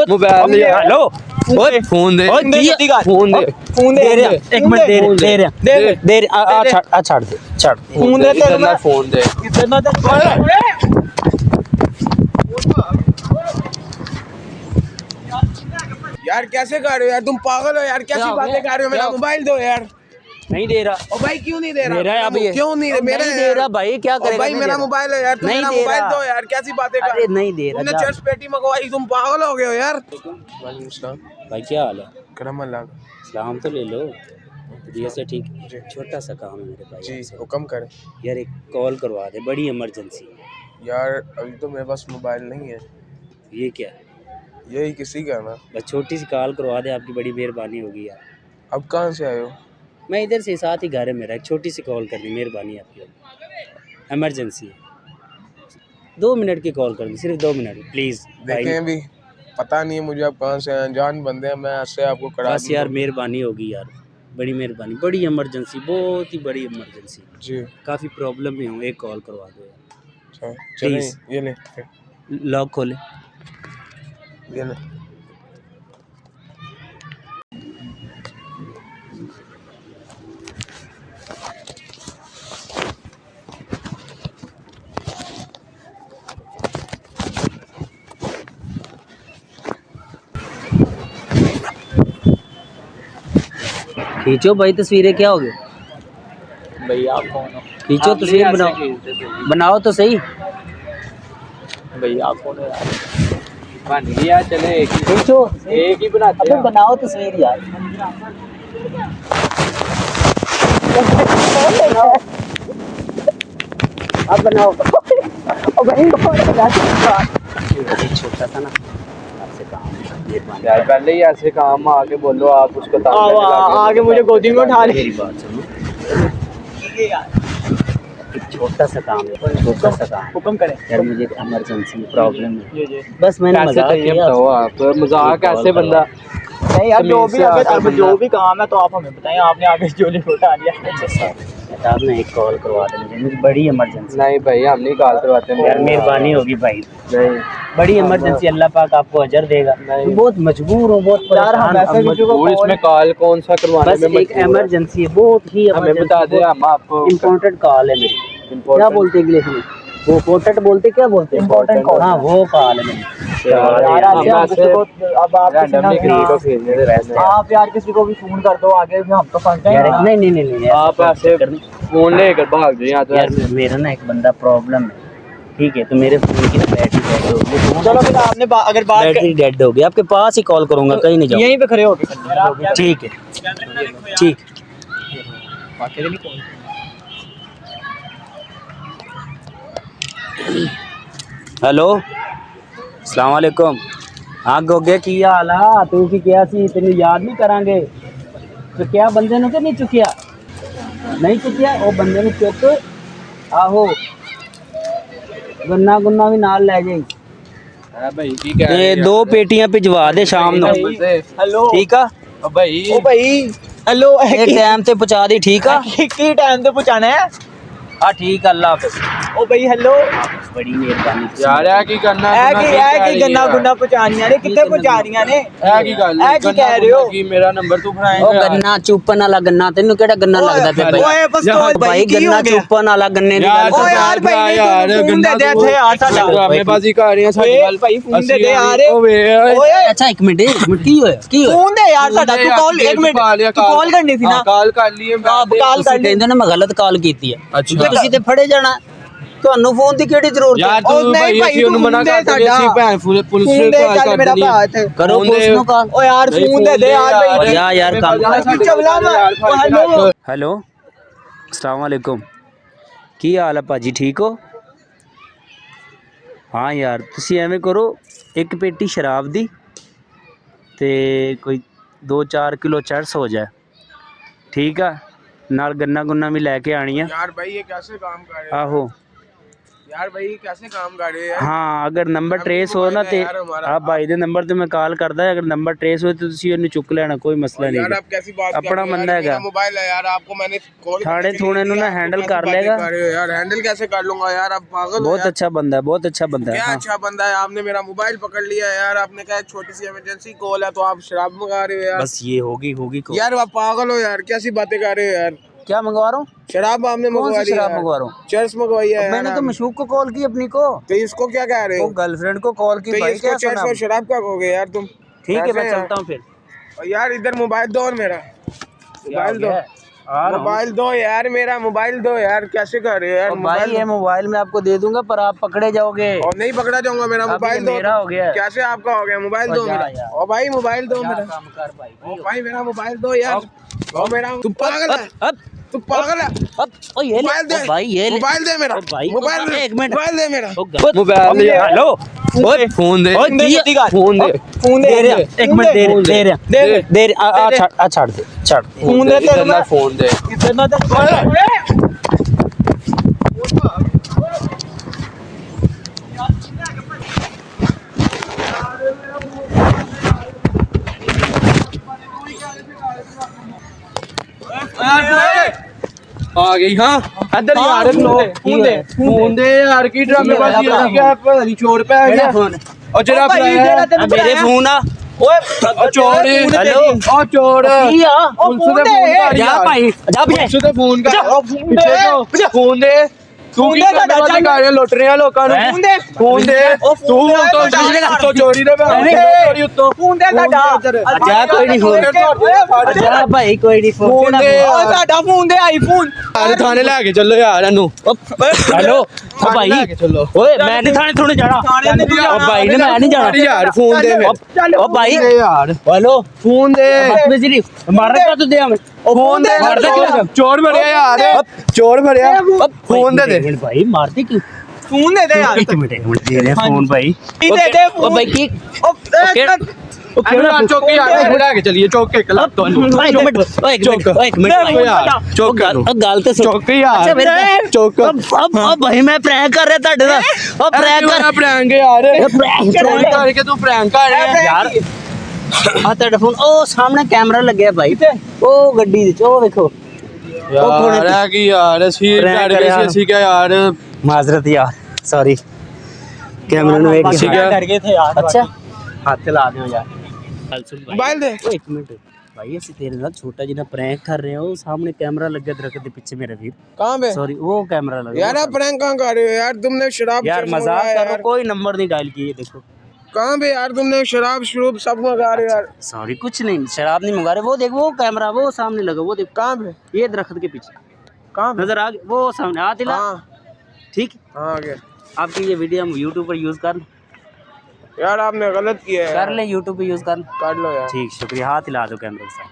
Mobile hello ओए phone दे phone दे एक minute दे छाड़ फोन दे फोन दे यार कैसे कर रहे हो यार, तुम पागल हो यार, कैसी बातें कर रहे हो। मेरा मोबाइल दो यार। नहीं दे रहा। ओ भाई क्यों नहीं दे रहा? मेरा है अब ये। क्यों नहीं मेरा नहीं दे रहा भाई, क्या करेगा? भाई मेरा मोबाइल है यार, तुम मेरा मोबाइल दो यार। कैसी बातें कर रहे हो? नहीं दे रहा। तुमने चर्च पेटी मंगवाई, तुम पागल हो गए हो यार। वालेकुम सलाम भाई क्या हाल है? करम अल्लाह। सलाम तो ले लो। बढ़िया से ठीक। छोटा सा काम है मेरे भाई जी आपसे। हुक्म करें यार एक कॉल करवा दे, बड़ी इमरजेंसी। यार। अभी तो मेरे पास मोबाइल नहीं है। ये क्या है? यही किसी का ना। बस छोटी सी कॉल करवा दे, आपकी बड़ी मेहरबानी होगी यार। अब कहाँ से आए हो? मैं इधर से साथ ही घर है मेरा, एक छोटी सी कॉल करनी, मेहरबानी आपकी, इमरजेंसी है। 2 मिनट की कॉल करनी, सिर्फ 2 मिनट प्लीज़। देखें अभी पता नहीं है मुझे आप कहाँ से हैं, अनजान बंदे हैं, मैं ऐसे आपको करा बस यार मेहरबानी होगी यार, बड़ी मेहरबानी, बड़ी इमरजेंसी, बहुत ही बड़ी इमरजेंसी। जी काफ़ी प्रॉब्लम में हूँ, एक कॉल करवा दो यार। चलें प्लीज़। ये ले लॉक खोले। ये ले। खींचो भाई तस्वीरें, क्या हो गया? भैया आप कौन हो? खींचो तस्वीर, बनाओ तो सही। भैया आप कौन हो यार? बन गया चले खींचो, एक ही बनाते हैं। बनाओ तस्वीर यार। अब बनाओ। छोटा सा ना आपसे काम है। यार पहले ही ऐसे काम आके बोलो, आप उसको आगे मुझे गोदी में उठा ले। मेरी बात सुनो, एक छोटा सा काम है, छोटा सा काम। हुक्म करें यार मुझे इमरजेंसी प्रॉब्लम है, बस मैंने मजाक किया। बताओ आप मजाक कैसे बंदा नहीं यार, जो भी अगर जो भी काम है तो आप हमें बताएं। आपने आगे जो उठा लिया। साहब ने एक कॉल करवा दे मुझे बड़ी इमरजेंसी। नहीं भाई हम नहीं कॉल करवाते यार मेहरबानी होगी भाई, नहीं बड़ी इमरजेंसी, अल्लाह पाक आपको अजर देगा। बहुत मजबूर हूँ, बहुत परेशान हूँ। इसमें कॉल कौन सा करवाने बस में एक इमरजेंसी है, बहुत ही हमें बता दे, हम आपको इम्पोर्टेंट कॉल है मेरी। क्या बोलते हैं इंग्लिश में? वो इम्पोर्टेंट बोलते क्या बोलते हैं? Important call. हाँ वो कॉल है मेरी। यार आप यार किसी को भी फोन कर दो आगे, हम तो फंस जाएंगे। नहीं आप ऐसे फोन लेकर भाग जाए यहाँ तो। यार मेरा ना एक बंदा प्रॉब्लम है, ठीक है? तो मेरे फोन की बैटरी डेड हो गई। चलो फिर आपने अगर बात बैटरी डेड हो गई, आपके पास ही कॉल करूंगा, कहीं नहीं जाऊंगा। यहीं पे खड़े होके ठीक है ठीक। हेलो अस्सलाम वालेकुम। हाँ गोगे की हाल है? तू की क्या सी, तेन याद नहीं करांगे तो क्या बंदे नु के नहीं चुकिया? नहीं चुकिया वो बंदे नु चुक। आहो गन्ना गुन्ना भी नाल ले जाई। भाई की कह रहे ये हैं? 2 पेटियां भिजवा दे शाम नु, हेलो ठीक है? भाई ओ भाई हेलो एक टाइम से पहुंचा दी, ठीक है? की टाइम पे पहुंचाना है? हाँ ठीक है, अल्लाह हाफिज़। ओ भाई हेलो बड़ी मेहरबानी यार है की करना है कि गन्ना गुन्ना पहुंचानियां ने, कितने पहुंचानियां ने? है की गल है की कह रहे हो? कि मेरा नंबर तू ओ फड़ाएगा गन्ना चुपन वाला गन्ना, तेनू केड़ा गन्ना लगदा पे भाई? ओए बस तो भाई गन्ना चुपन वाला गन्ने दी गल ओ यार भाई यार फोन दे दे थे यार साडा। हमें बाजी कर रही है साडी गल भाई फोन दे दे यार। ओए ओए अच्छा एक मिनट की होया फोन दे यार साडा। तू कॉल एक मिनट तू कॉल करनी थी ना। कॉल कर लिए आप कॉल कर ली। ਕਹਿੰਦੇ ਨੇ ਮੈਂ ਗਲਤ ਕਾਲ ਕੀਤੀ ਹੈ, ਅੱਛਾ। ਤੇ ਤੁਸੀਂ ਤੇ ਫੜੇ ਜਾਣਾ, ਤੁਹਾਨੂੰ ਫੋਨ ਦੀ ਕਿਹੜੀ ਜ਼ਰੂਰਤ ਹੈ? यार तू भाई ਅਸੀਂ ਉਹਨੂੰ ਮਨਾ ਕਰ ਦੇ, ਅਸੀਂ ਭੈਣ ਪੁਲਿਸ फोन ਨੂੰ दे ਕਾਲ चल ਕਰ मेरा ਦਿੰਦੀ भरा थे। ਕਰੋ ਫੋਨ ਪੁਲਿਸ ਦੇ। ਨੂੰ ਕਾਲ। ओ यार फोन दे दे यार भाई। यार काम। चबला मैं हेलो ਹੈਲੋ अस्सलाम वालेकुम। ਕੀ ਹਾਲ ਹੈ ਭਾਜੀ, ਠੀਕ ਹੋ? ਹਾਂ ਯਾਰ ਤੁਸੀਂ ਐਵੇਂ ਕਰੋ, ਇੱਕ ਪੇਟੀ ਸ਼ਰਾਬ ਦੀ ਤੇ ਕੋਈ 2-4 ਕਿਲੋ ਚਰਸ ਹੋ ਜਾਏ, ਠੀਕ ਆ? ਨਾਲ ਗੰਨਾ ਗੁੰਨਾ ਵੀ ਲੈ ਕੇ ਆਣੀ ਆ। यार भाई ये कैसे काम कर रहे हो? ਆਹੋ यार भाई कैसे काम कर रहे हो यार? हाँ अगर नंबर ट्रेस हो ना तो यार हमारा। आप भाई ਦੇ ਨੰਬਰ ਤੇ ਮੈਂ ਕਾਲ ਕਰਦਾ ਅਗਰ ਨੰबर ट्रेस ਹੋਏ तो ਤੁਸੀਂ ਇਹਨੂੰ ਚੁੱਕ ਲੈਣਾ ਕੋਈ ਮਸਲਾ यार नहीं आप कैसी बात कर अपना रहे हो बंदा यार? हैगा। मेरा मोबाइल है यार, आपको मैंने कॉल थाने थूने नु ना हैंडल कर लेगा। यार हैंडल कैसे कर लूंगा यार? आप पागल हो बहुत यार। अच्छा बंदा है, बहुत अच्छा बंदा है। क्या हाँ। अच्छा बंदा है? आपने मेरा मोबाइल पकड़ लिया है यार, आपने कहा छोटी सी इमरजेंसी कॉल है तो आप शराब मंगा रहे हो यार। बस ये होगी को। यार आप पागल हो यार, कैसी बातें कर रहे हो यार? क्या मंगवा रहा हूँ? शराब आपने कौन मंगवा सी ली शराब यार? मंगवा रहा हूँ? चर्च मंगवाई है मैंने यार तो आपने। मशूक को कॉल की अपनी को, तो इसको क्या कह रहे वो हो? गर्लफ्रेंड को कॉल की तो भाई इसको क्या चर्च सुना? और शराब क्या कहोगे यार तुम? ठीक है मैं कैसे चलता हूँ फिर। और यार इधर मोबाइल दो और मेरा मोबाइल दो, मोबाइल दो यार, मेरा मोबाइल दो यार। कैसे कर रहे हो यार? भाई ये मोबाइल मैं आपको दे दूंगा पर आप पकड़े जाओगे। और नहीं पकड़ा जाऊंगा, मेरा अब मोबाइल ये दो। मेरा हो गया है। कैसे आपका हो गया? मोबाइल और दो जा मेरा। यार। ओ भाई मोबाइल दो क्या मेरा। काम कर भाई? ओ भाई मेरा मोबाइल दो यार। ओ मेरा, तू पागल है? अब तू पागल है? अब ओ ये ले मोबाइल दे ओ भाई ये ले मोबाइल दे मेरा। ओ भाई मोबाइल दे, एक मिनट मोबाइल दे मेरा। मोबाइल दे। हेलो ओए फोन दे। ओए की फोन दे। दे रहे हैं। एक मिनट दे रहे हैं दे रहे आ छाड़ दे छाड़ फोन दे तेरा फोन दे। आ गई हाँ इधर यार फोन दे यार की ड्रामेबाजी है क्या पता नहीं चोर पे आ गया और जरा मेरे फोन आ और चोर हेलो और चोर पुलिस दे फोन कर जा यार भाई जा पीछे पुलिस दे फोन कर पीछे फोन दे तू की ड्रामेबाजी कर रहा लुੱਟ ਰਿਹਾ ਲੋਕਾਂ ਨੂੰ फोन दे तू तो चोरी दे चोरी उत्तो फोन दे जा कोई नहीं फोन जा भाई कोई नहीं फोन दे ਸਾਡਾ ਫੋਨ ਦੇ ਆਈਫੋਨ यार थाने ले के चलो यार ਇਹਨੂੰ हेलो ओ भाई ले के चलो ओए मैं नहीं थाने थोड़े जाना ओ भाई ने मैं नहीं जाना यार फोन दे मेरे ओ भाई दे यार हेलो फोन दे बदतमीजी मारने का तो दे हमें फोन दे मार दे क्यों? चोर भरिया यार चोर भरिया फोन दे दे भाई मारती क्यों ਫੋਨ ਦੇ ਦੇ ਯਾਰ एक मिनट दे रहे फोन भाई दे दे ओ भाई की ओ केड़ा चौकी यार बुला के चलिए चौक के कलप तो एक मिनट चौक गल तो चौकी यार चौक अब भाई मैं प्रैंक कर रहा ਤੁਹਾਡੇ ਨਾਲ ਉਹ ਪ੍ਰੈਂਕ ਕਰ प्रैंक यार प्रैंक चोरी करके तू प्रैंक कर रहा है यार ਆ ਤੁਹਾਡਾ ਫੋਨ ਉਹ ਸਾਹਮਣੇ ਕੈਮਰਾ ਲੱਗਿਆ ਭਾਈ ਉਹ ਗੱਡੀ ਦੇ ਉਹ ਵੇਖੋ यार है कि यार ਅਸੀਂ Prank डर गए करा। ਸੀ ਅਸੀਂ ਕਿਹਾ ਯਾਰ माजरत यार सॉरी कैमरे में एक ठीक है। ਡਰ ਗਏ ਥੇ ਯਾਰ अच्छा हाथ ला दो यार मोबाइल दे। एक मिनट भाई ਅਸੀਂ ਤੇਰੇ ਨਾਲ ਛੋਟਾ ਜਿਹਾ ਪ੍ਰੈਂਕ ਕਰ ਰਹੇ ਹਾਂ ਉਹ ਸਾਹਮਣੇ ਕੈਮਰਾ ਲੱਗਿਆ ਦਰਖਤ ਦੇ ਪਿੱਛੇ ਮੇਰੇ ਵੀਰ कहाँ पे? सॉरी वो कैमरा लगा यार आप प्रैंक कहाँ कर रहे हो यार? तुमने शराब यार चर्च मजाक मंगाया कर रहा यार। हूं, कोई नंबर नहीं डायल किए देखो कहाँ पे यार? तुमने शराब शरूब सब मंगा रहे हो यार। सॉरी कुछ नहीं शराब नहीं मंगा रहे वो देख वो कैमरा वो सामने लगा वो देख कहाँ पे? ये दरख्त के पीछे कहाँ पे? नजर आ गया वो सामने हाथ हिला हाँ ठीक हाँ आ गया। आपकी ये वीडियो हम यूट्यूब पर यूज कर यार आपने गलत किया है कर ले यूट्यूब पे यूज कर काट लो यार। ठीक शुक्रिया हाथ हिला दो कैमरे के साथ